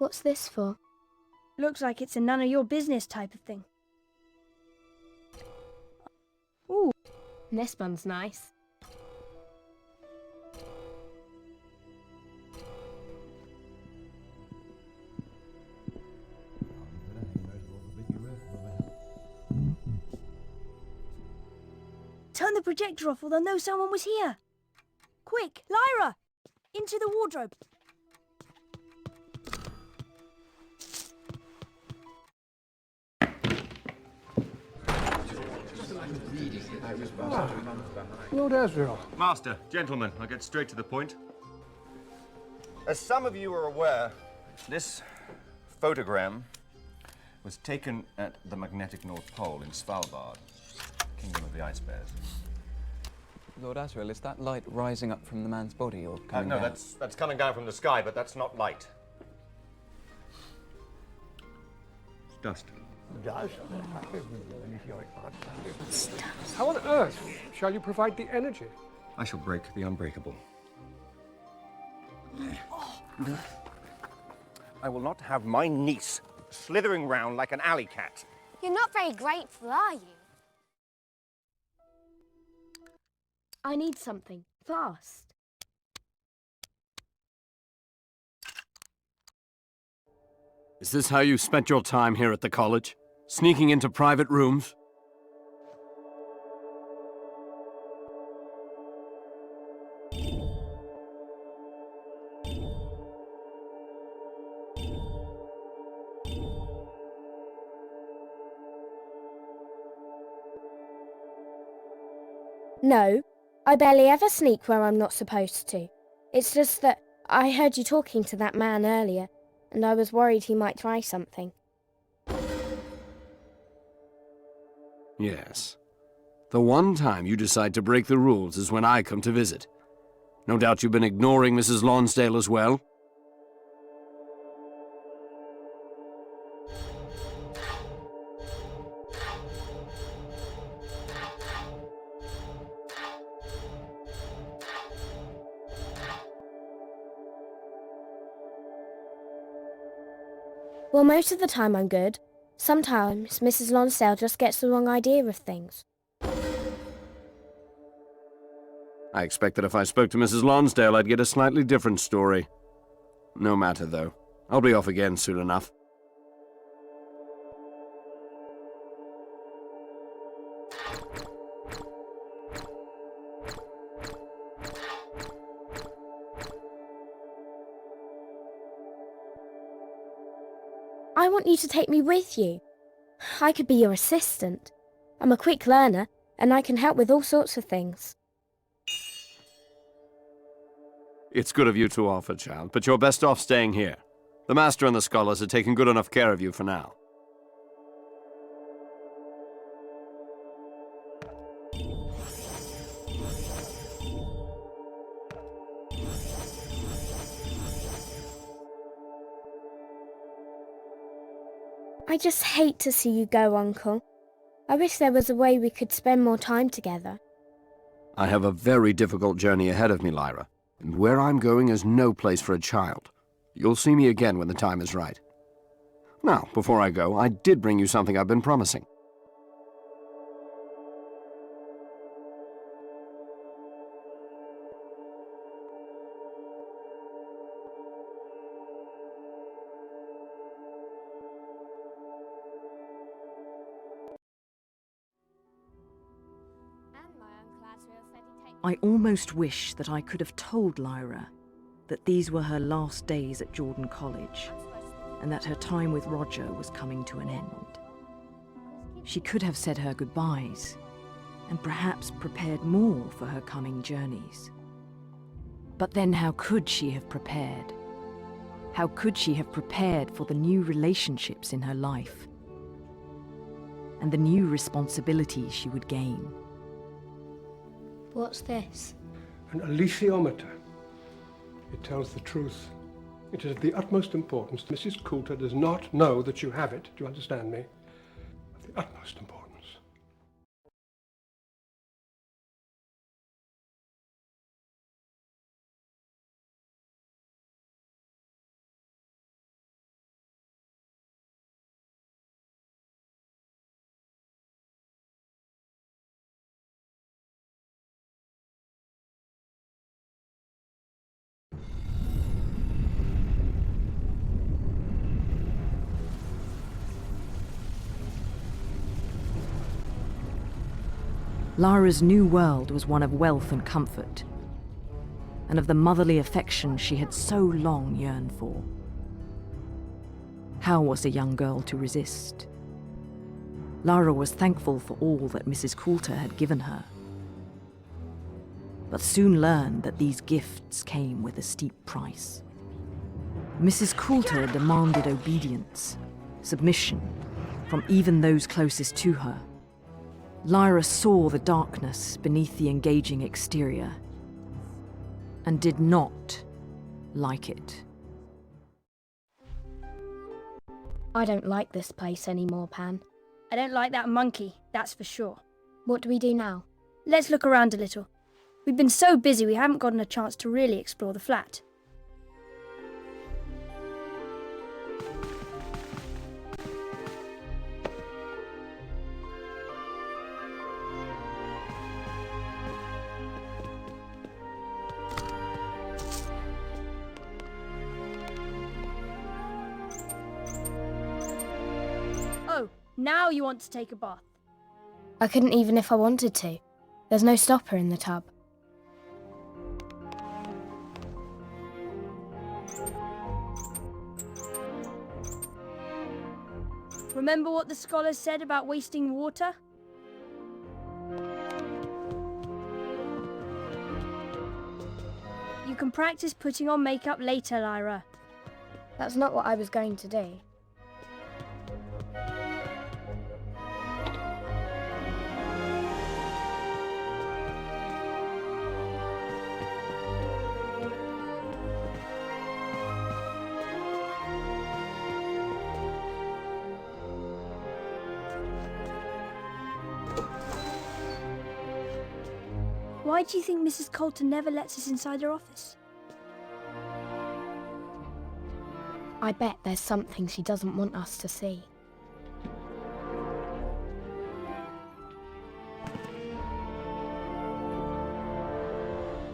What's this for? Looks like it's a none of your business type of thing. Ooh. This one's nice. Turn the projector off or they'll know someone was here. Quick, Lyra! Into the wardrobe. Lord Asriel. Master, gentlemen, I'll get straight to the point. As some of you are aware, this photogram was taken at the magnetic North Pole in Svalbard, Kingdom of the Ice Bears. Lord Asriel, is that light rising up from the man's body or coming No, down? that's coming down from the sky, but that's not light. It's dust. How on earth shall you provide the energy? I shall break the unbreakable. I will not have my niece slithering round like an alley cat. You're not very grateful, are you? I need something. Fast. Is this how you spent your time here at the college? Sneaking into private rooms? No, I barely ever sneak where I'm not supposed to. It's just that I heard you talking to that man earlier, and I was worried he might try something. Yes. The one time you decide to break the rules is when I come to visit. No doubt you've been ignoring Mrs. Lonsdale as well? Well, most of the time I'm good. Sometimes Mrs. Lonsdale just gets the wrong idea of things. I expect that if I spoke to Mrs. Lonsdale, I'd get a slightly different story. No matter, though. I'll be off again soon enough. I want you to take me with you. I could be your assistant. I'm a quick learner, and I can help with all sorts of things. It's good of you to offer, child, but you're best off staying here. The master and the scholars are taking good enough care of you for now. I just hate to see you go, Uncle. I wish there was a way we could spend more time together. I have a very difficult journey ahead of me, Lyra, and where I'm going is no place for a child. You'll see me again when the time is right. Now, before I go, I did bring you something I've been promising. I almost wish that I could have told Lyra that these were her last days at Jordan College, and that her time with Roger was coming to an end. She could have said her goodbyes, and perhaps prepared more for her coming journeys. But then how could she have prepared? How could she have prepared for the new relationships in her life, and the new responsibilities she would gain? What's this? An alethiometer. It tells the truth. It is of the utmost importance. Mrs. Coulter does not know that you have it. Do you understand me? Of the utmost importance. Lyra's new world was one of wealth and comfort, and of the motherly affection she had so long yearned for. How was a young girl to resist? Lyra was thankful for all that Mrs. Coulter had given her, but soon learned that these gifts came with a steep price. Mrs. Coulter demanded obedience, submission, from even those closest to her. Lyra saw the darkness beneath the engaging exterior and did not like it. I don't like this place anymore, Pan. I don't like that monkey, that's for sure. What do we do now? Let's look around a little. We've been so busy we haven't gotten a chance to really explore the flat. Oh, now you want to take a bath. I couldn't even if I wanted to. There's no stopper in the tub. Remember what the scholars said about wasting water? You can practice putting on makeup later, Lyra. That's not what I was going to do. Why do you think Mrs. Coulter never lets us inside her office? I bet there's something she doesn't want us to see.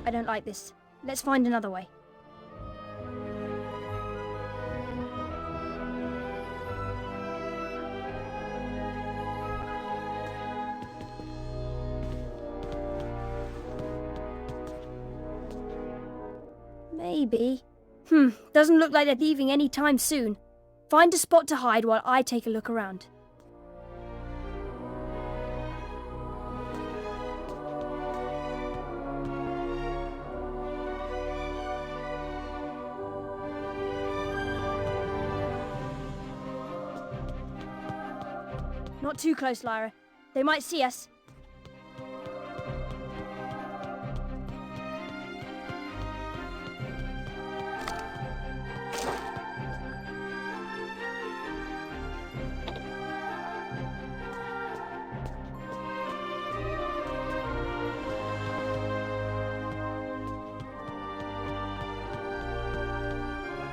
I don't like this. Let's find another way. Maybe. Doesn't look like they're leaving any time soon. Find a spot to hide while I take a look around. Not too close, Lyra. They might see us.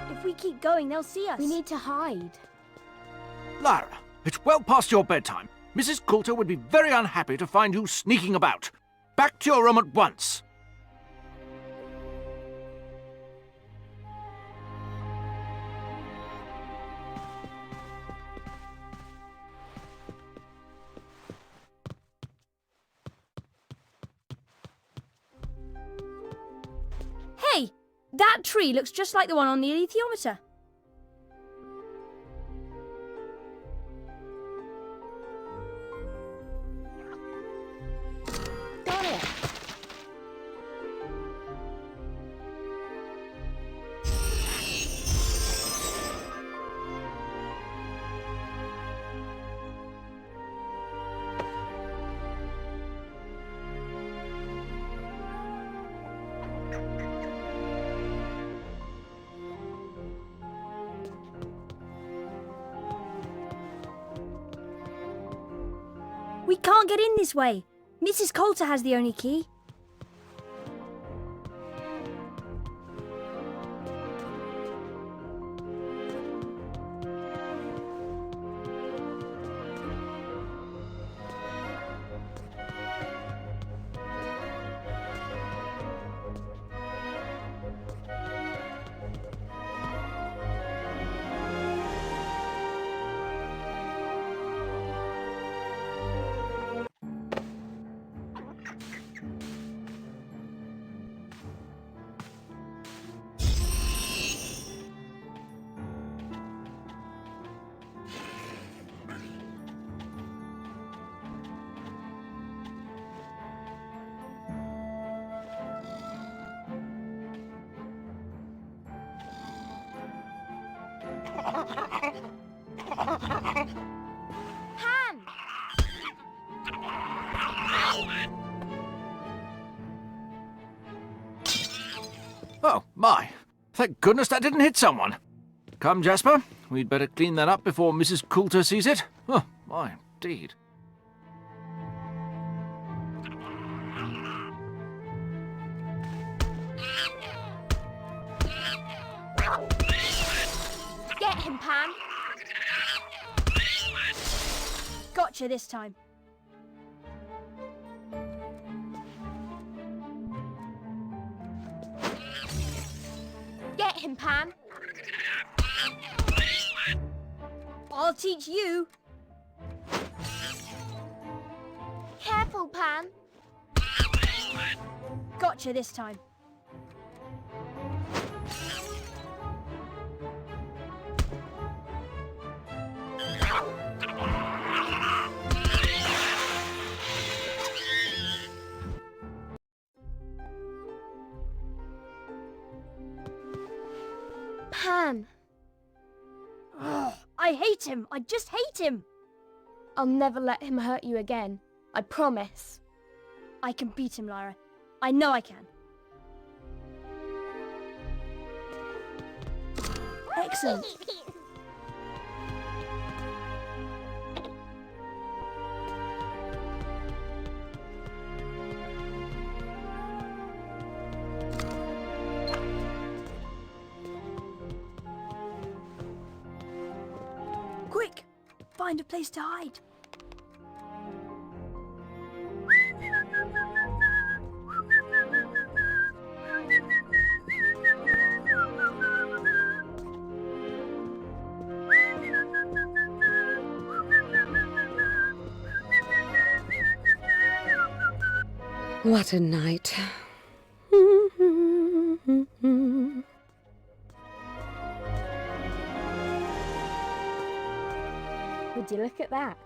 If we keep going, they'll see us. We need to hide. Lyra, it's well past your bedtime. Mrs. Coulter would be very unhappy to find you sneaking about. Back to your room at once. Hey! That tree looks just like the one on the alethiometer. Got it. We can't get in this way. Mrs. Coulter has the only key. Pan! Oh, my. Thank goodness that didn't hit someone. Come, Jasper. We'd better clean that up before Mrs. Coulter sees it. Oh, my, indeed. Get him, Pan! Gotcha this time. Get him, Pan! I'll teach you. Careful, Pan! Gotcha this time. Pan! Ugh, I hate him. I just hate him. I'll never let him hurt you again. I promise. I can beat him, Lyra. I know I can. Excellent. Quick! Find a place to hide. What a night. Would you look at that?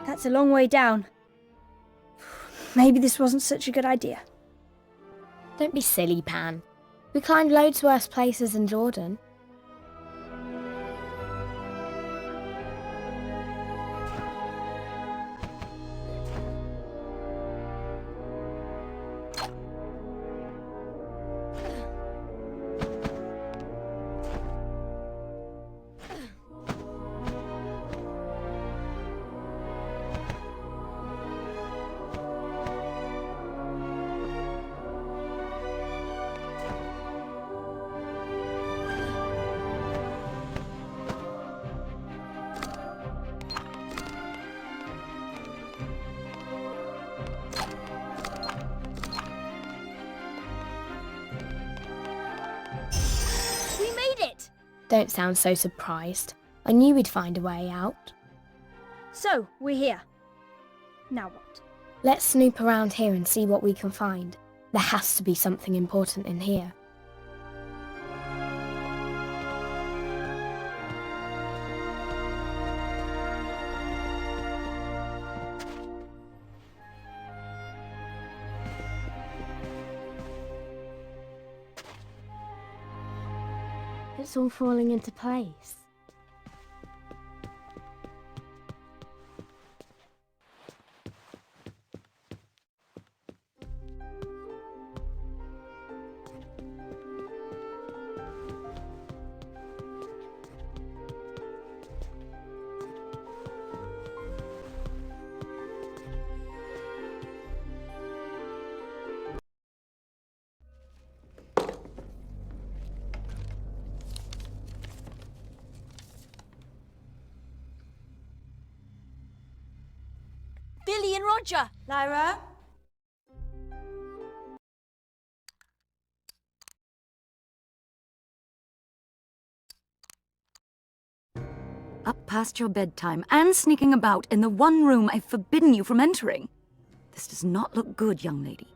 That's a long way down. Maybe this wasn't such a good idea. Don't be silly, Pan. We climbed loads worse places in Jordan. We made it! Don't sound so surprised. I knew we'd find a way out. So, we're here. Now what? Let's snoop around here and see what we can find. There has to be something important in here. It's all falling into place. Billy and Roger! Lyra? Up past your bedtime and sneaking about in the one room I've forbidden you from entering. This does not look good, young lady.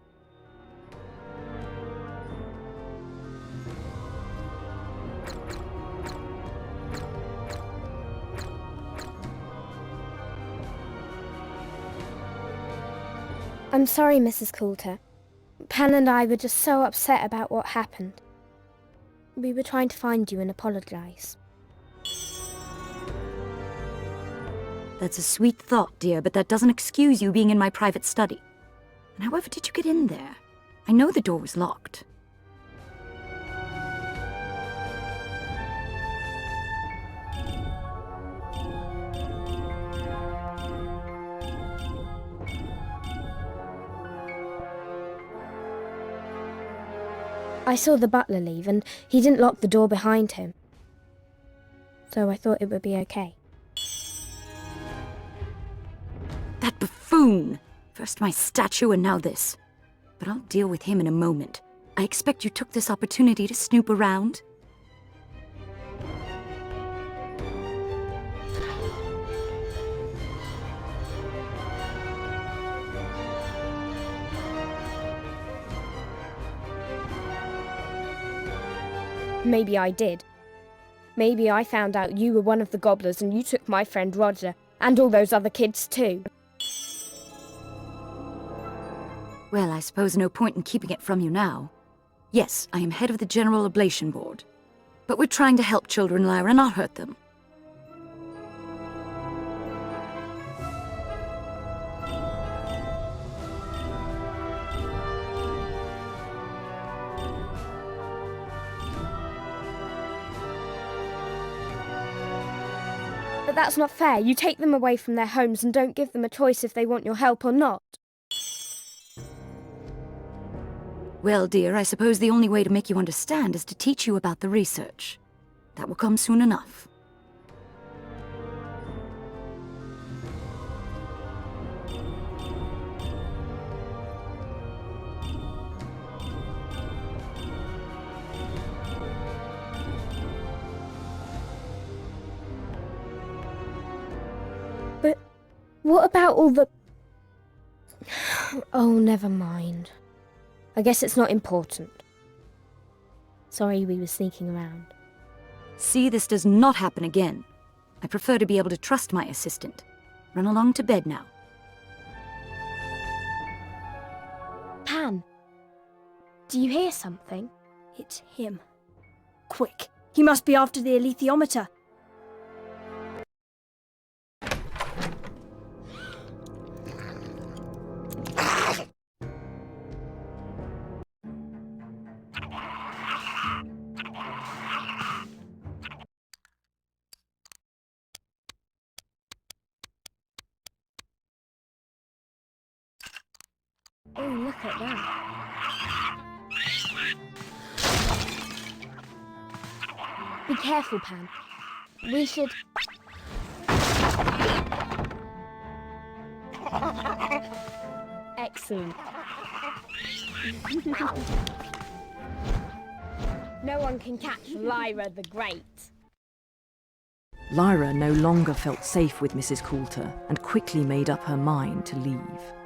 I'm sorry, Mrs. Coulter. Pan and I were just so upset about what happened. We were trying to find you and apologise. That's a sweet thought, dear, but that doesn't excuse you being in my private study. And however did you get in there? I know the door was locked. I saw the butler leave and he didn't lock the door behind him. So I thought it would be okay. That buffoon! First my statue and now this. But I'll deal with him in a moment. I expect you took this opportunity to snoop around. Maybe I did. Maybe I found out you were one of the gobblers and you took my friend Roger, and all those other kids too. Well, I suppose no point in keeping it from you now. Yes, I am head of the General Oblation Board. But we're trying to help children, Lyra, not hurt them. But that's not fair. You take them away from their homes and don't give them a choice if they want your help or not. Well, dear, I suppose the only way to make you understand is to teach you about the research. That will come soon enough. But what about all the... Oh, never mind. I guess it's not important. Sorry we were sneaking around. See, this does not happen again. I prefer to be able to trust my assistant. Run along to bed now. Pan, do you hear something? It's him. Quick, he must be after the alethiometer. Oh, look at that. Be careful, Pan. We should... Excellent. No one can catch Lyra the Great. Lyra no longer felt safe with Mrs. Coulter and quickly made up her mind to leave,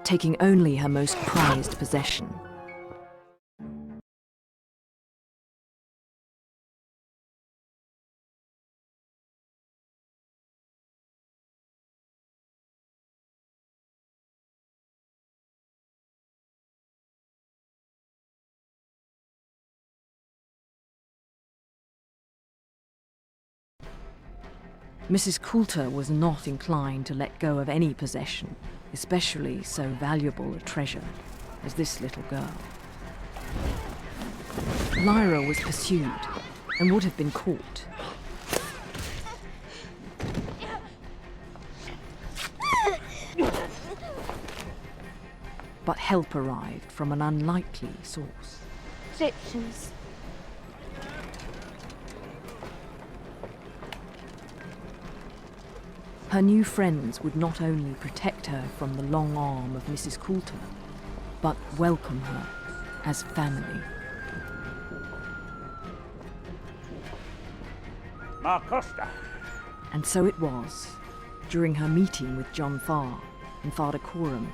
taking only her most prized possession. Mrs. Coulter was not inclined to let go of any possession, especially so valuable a treasure as this little girl. Lyra was pursued and would have been caught. But help arrived from an unlikely source. Egyptians. Her new friends would not only protect her from the long arm of Mrs. Coulter, but welcome her as family. Marcosta, And so it was, during her meeting with John Farr and Father Coram,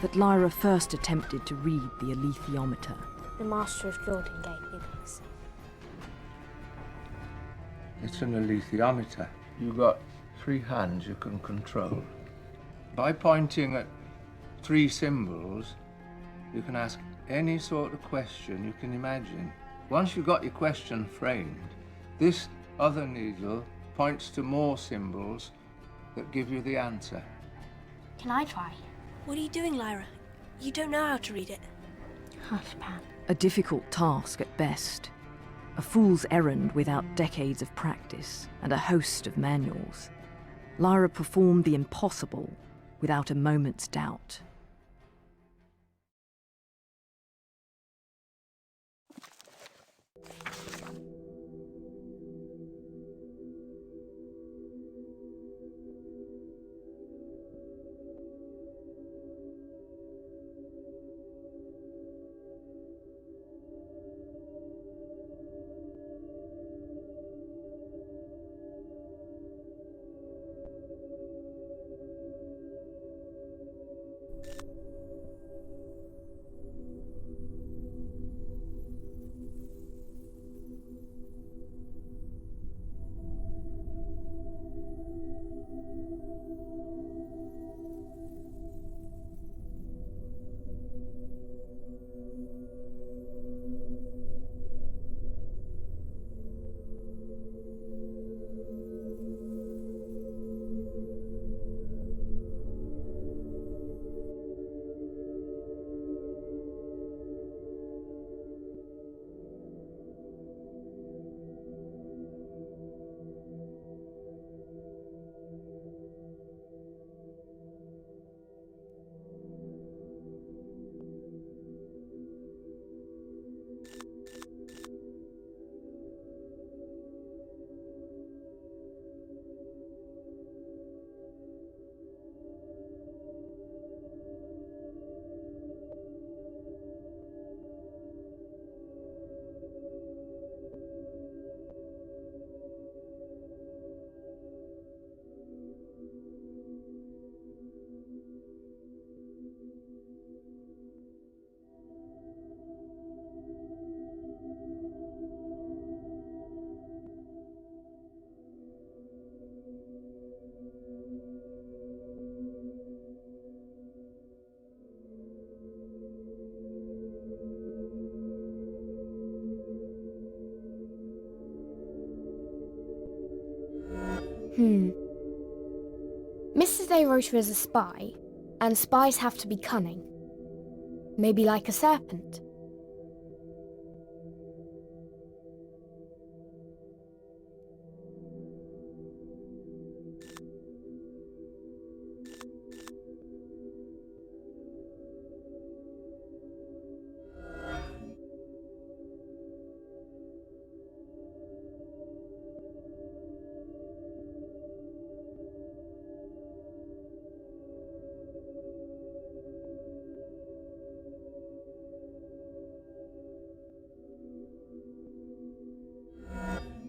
that Lyra first attempted to read the alethiometer. The Master of Jordan gave me this. It's an alethiometer. You've got 3 hands you can control. By pointing at 3 symbols, you can ask any sort of question you can imagine. Once you've got your question framed, this other needle points to more symbols that give you the answer. Can I try? What are you doing, Lyra? You don't know how to read it. Hush, Pan. A difficult task at best. A fool's errand without decades of practice and a host of manuals. Lyra performed the impossible without a moment's doubt. Mrs. A wrote her as a spy, and spies have to be cunning. Maybe like a serpent.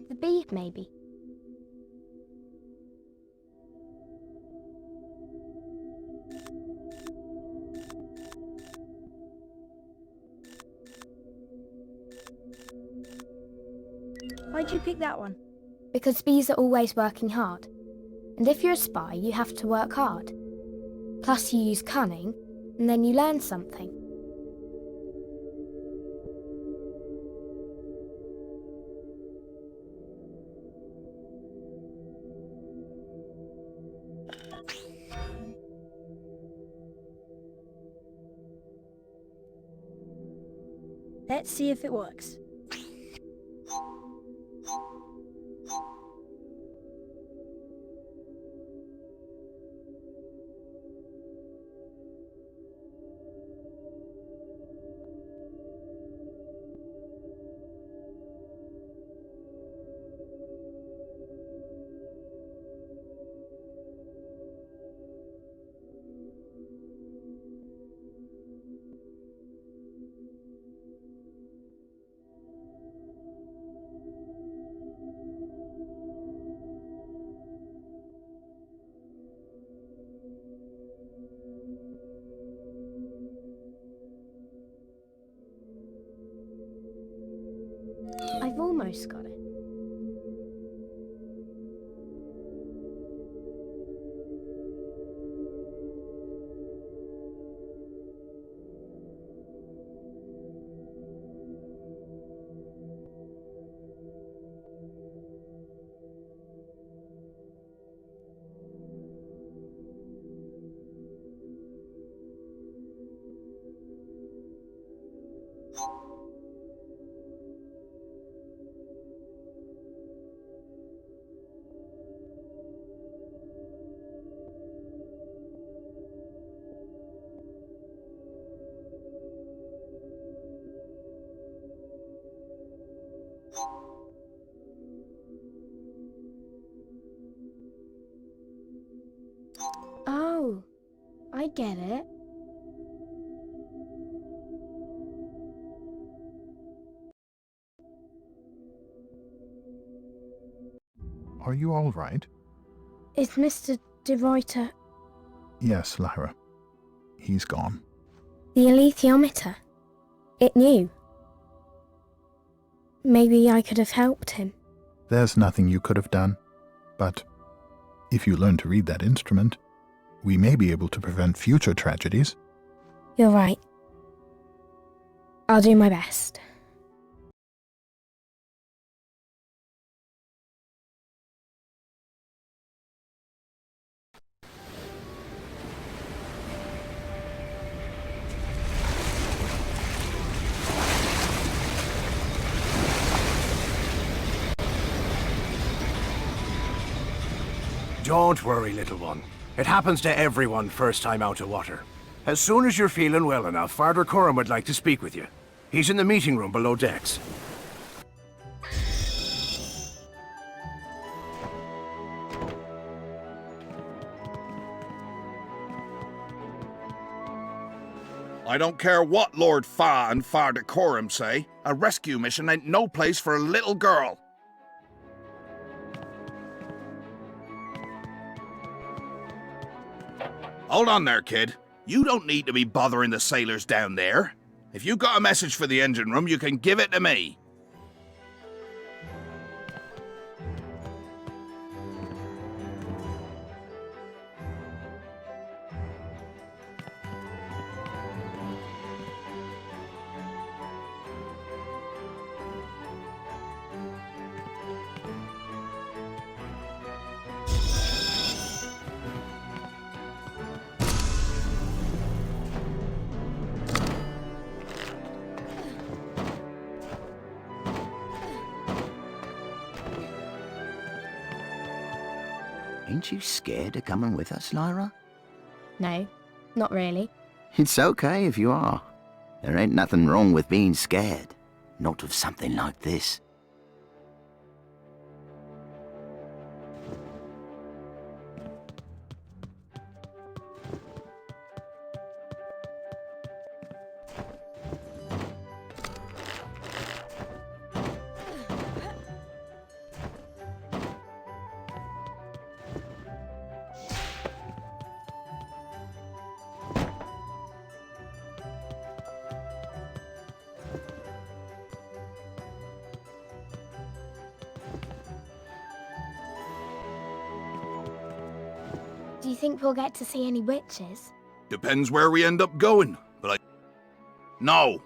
The bee, maybe. Why'd you pick that one? Because bees are always working hard. And if you're a spy, you have to work hard. Plus you use cunning, and then you learn something. Let's see if it works. I've almost got it. Oh, I get it. Are you all right? Is Mr. De Ruyter Yes, Lyra. He's gone. the alethiometer? It knew. Maybe I could have helped him. There's nothing you could have done. But if you learn to read that instrument, we may be able to prevent future tragedies. You're right. I'll do my best. Don't worry, little one. It happens to everyone first time out of water. As soon as you're feeling well enough, Father Coram would like to speak with you. He's in the meeting room below decks. I don't care what Lord Fa and Father Coram say. A rescue mission ain't no place for a little girl. Hold on there, kid. You don't need to be bothering the sailors down there. If you got a message for the engine room, you can give it to me. Ain't you scared of coming with us, Lyra? No, not really. It's okay if you are. There ain't nothing wrong with being scared. Not of something like this. Do you think we'll get to see any witches? Depends where we end up going, but No.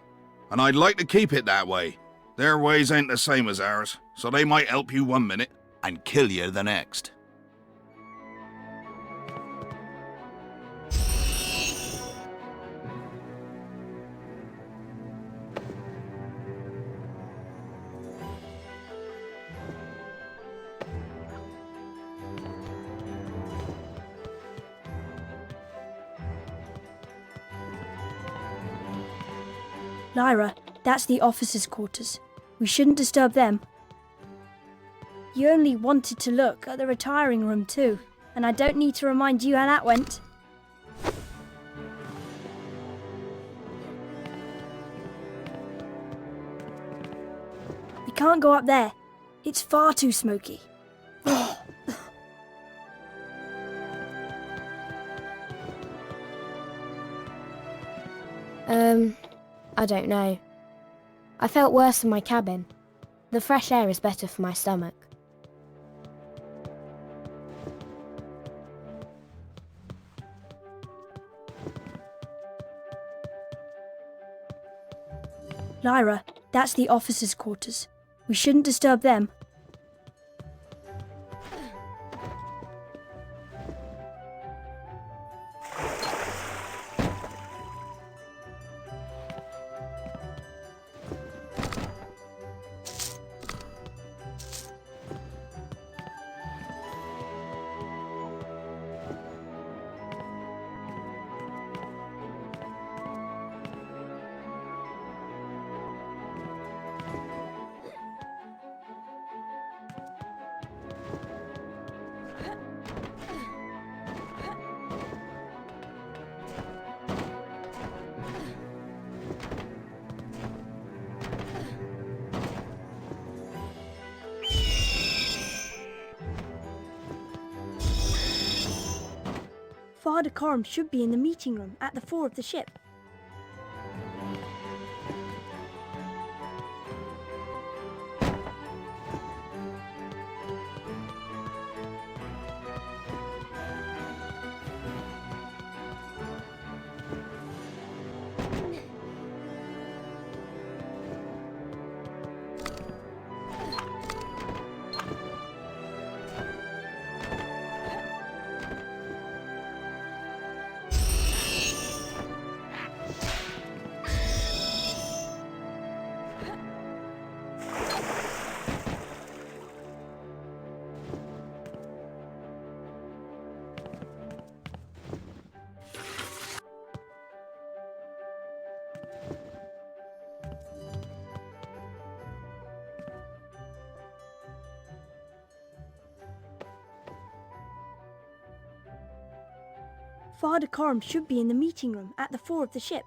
And I'd like to keep it that way. Their ways ain't the same as ours, so they might help you one minute and kill you the next. Lyra, that's the officers' quarters. We shouldn't disturb them. You only wanted to look at the retiring room too, and I don't need to remind you how that went. We can't go up there. It's far too smoky. I don't know. I felt worse in my cabin. The fresh air is better for my stomach. Lyra, that's the officers' quarters. We shouldn't disturb them. Father Coram should be in the meeting room at the fore of the ship. Father Coram should be in the meeting room at the fore of the ship.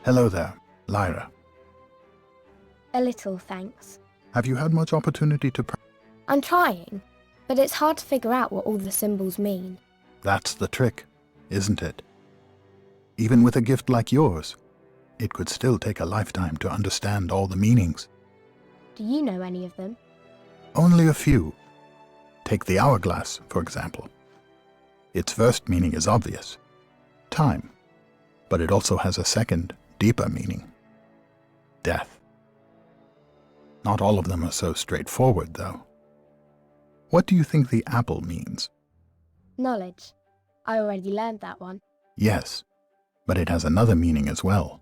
Hello there, Lyra. A little, thanks. Have you had much opportunity to I'm trying, but it's hard to figure out what all the symbols mean. That's the trick, isn't it? Even with a gift like yours, it could still take a lifetime to understand all the meanings. Do you know any of them? Only a few. Take the hourglass, for example. Its first meaning is obvious. Time. But it also has a second, deeper meaning. Death. Not all of them are so straightforward, though. What do you think the apple means? Knowledge. I already learned that one. Yes, but it has another meaning as well.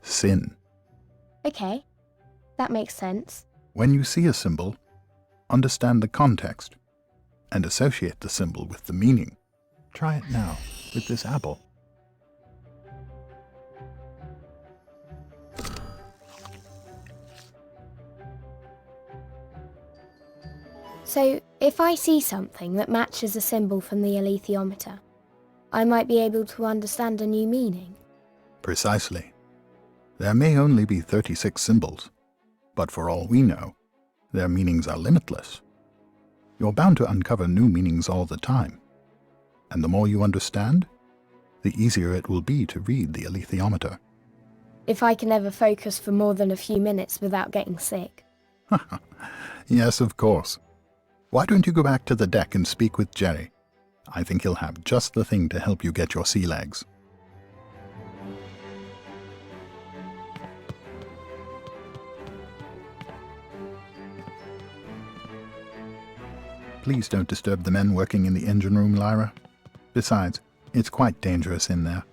Sin. Okay, that makes sense. When you see a symbol, understand the context and associate the symbol with the meaning. Try it now with this apple. So, if I see something that matches a symbol from the alethiometer, I might be able to understand a new meaning. Precisely. There may only be 36 symbols, but for all we know, their meanings are limitless. You're bound to uncover new meanings all the time. And the more you understand, the easier it will be to read the alethiometer. If I can ever focus for more than a few minutes without getting sick. Yes, of course. Why don't you go back to the deck and speak with Jerry? I think he'll have just the thing to help you get your sea legs. Please don't disturb the men working in the engine room, Lyra. Besides, it's quite dangerous in there.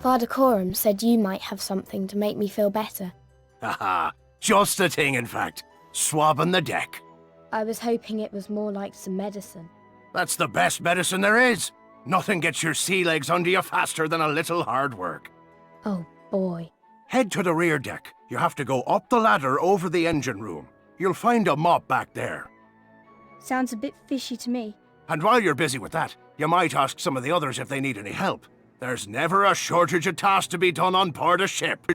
Father Coram said you might have something to make me feel better. Haha, just the thing, in fact. Swabbing the deck. I was hoping it was more like some medicine. That's the best medicine there is. Nothing gets your sea legs under you faster than a little hard work. Oh boy. Head to the rear deck. You have to go up the ladder over the engine room. You'll find a mop back there. Sounds a bit fishy to me. And while you're busy with that, you might ask some of the others if they need any help. There's never a shortage of tasks to be done on board a ship.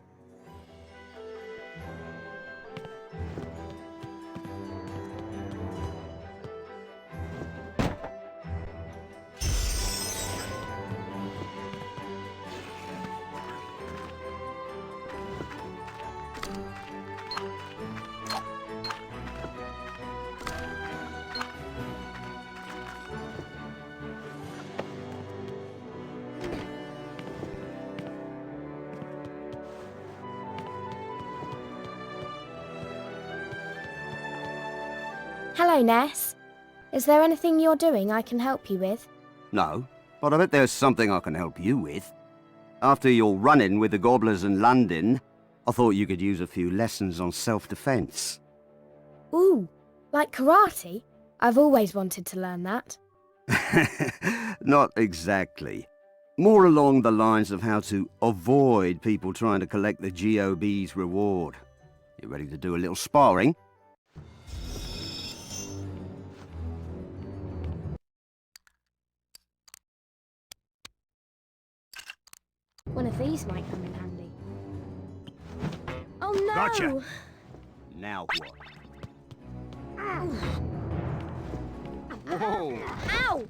Hello, Ness. Is there anything you're doing I can help you with? No, but I bet there's something I can help you with. After your run-in with the gobblers in London, I thought you could use a few lessons on self-defense. Ooh, like karate? I've always wanted to learn that. Not exactly. More along the lines of how to avoid people trying to collect the GOB's reward. You ready to do a little sparring? One of these might come in handy. Oh no! Gotcha. Now what? Whoa! Ow!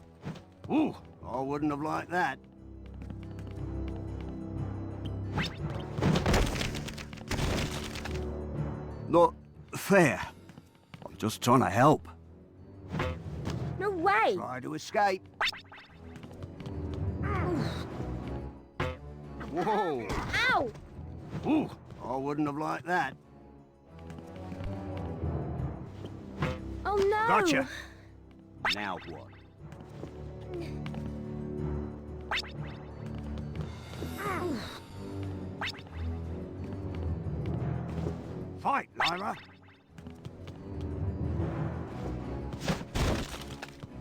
Ooh, I wouldn't have liked that. Not fair. I'm just trying to help. No way! Try to escape. Whoa! Ow! Ooh, I wouldn't have liked that. Oh no! Gotcha. Now what? Fight, Lyra.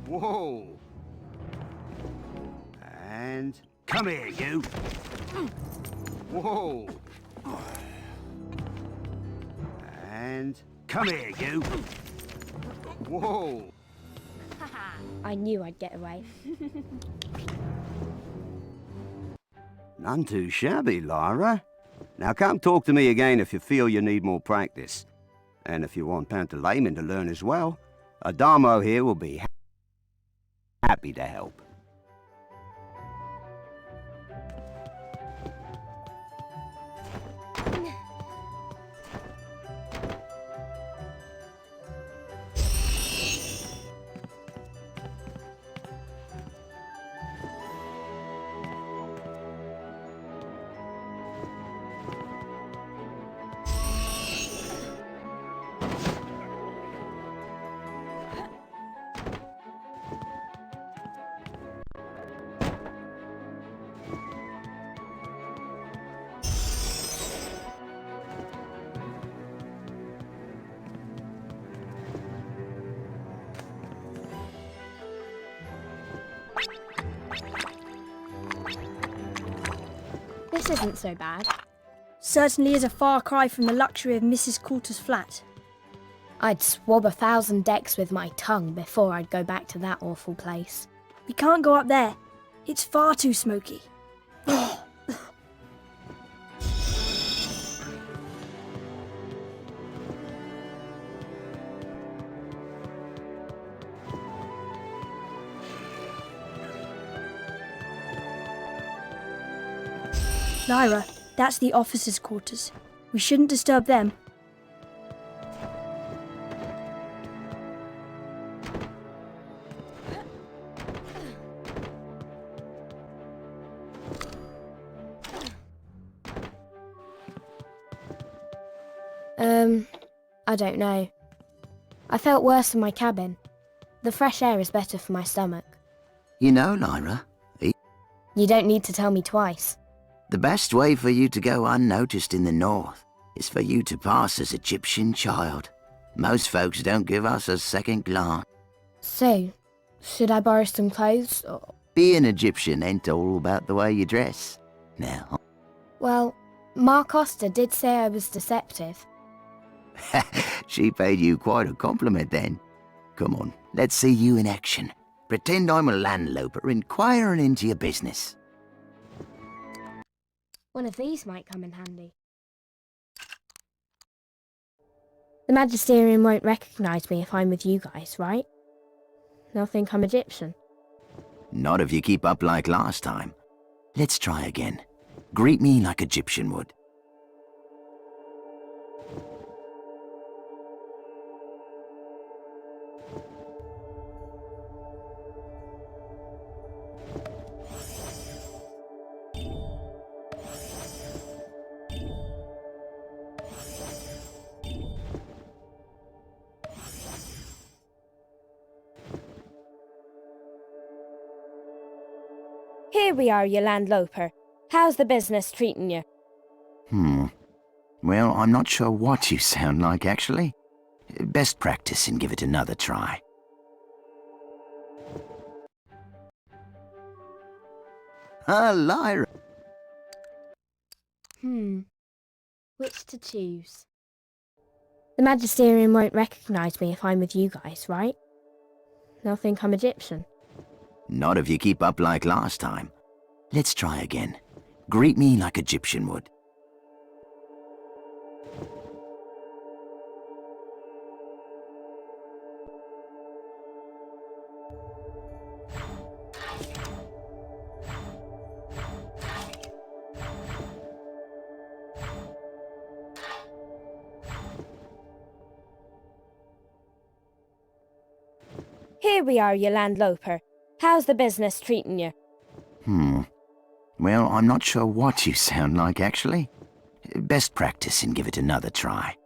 Whoa. And come here, you. Whoa. And come here, you. Whoa. I knew I'd get away. None too shabby, Lyra. Now come talk to me again if you feel you need more practice. And if you want pantoliming to learn as well, Adamo here will be happy to help. This isn't so bad. Certainly is a far cry from the luxury of Mrs. Coulter's flat. I'd swab 1,000 decks with my tongue before I'd go back to that awful place. We can't go up there. It's far too smoky. Lyra, that's the officers' quarters. We shouldn't disturb them. I don't know. I felt worse in my cabin. The fresh air is better for my stomach. You know, Lyra, You don't need to tell me twice. the best way for you to go unnoticed in the north is for you to pass as Egyptian child. Most folks don't give us a second glance. So, should I borrow some clothes? Or... Being Egyptian ain't all about the way you dress. Now, Well, Ma Costa did say I was deceptive. she paid you quite a compliment then. Come on, let's see you in action. Pretend I'm a landloper inquiring into your business. One of these might come in handy. The Magisterium won't recognise me if I'm with you guys, right? They'll think I'm Egyptian. Not if you keep up like last time. Let's try again. Greet me like Egyptian would. Here we are, you landloper. How's the business treating you? Well, I'm not sure what you sound like, actually. Best practice and give it another try. Ah, Lyra. Which to choose? The Magisterium won't recognise me if I'm with you guys, right? They'll think I'm Egyptian. Not if you keep up like last time. Let's try again. Greet me like Egyptian would. Here we are, you landloper. How's the business treating you? Well, I'm not sure what you sound like, actually. Best practice and give it another try.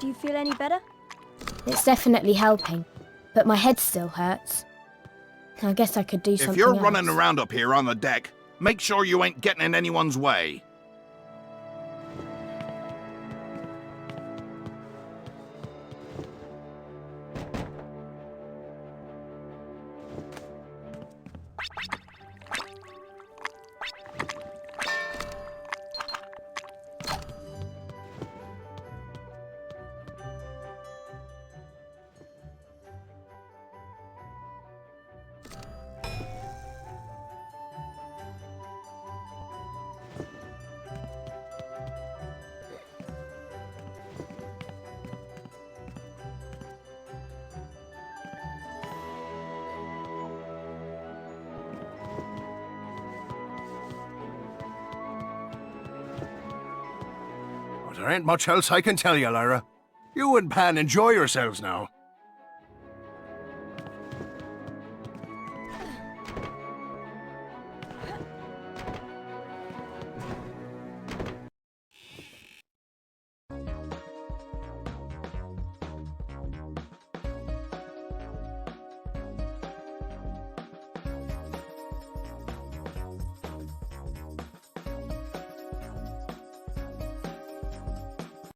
Do you feel any better? It's definitely helping, but my head still hurts. I guess I could do something If you're else. running around up here on the deck, make sure you ain't getting in anyone's way. There ain't much else I can tell you, Lyra. You and Pan enjoy yourselves now.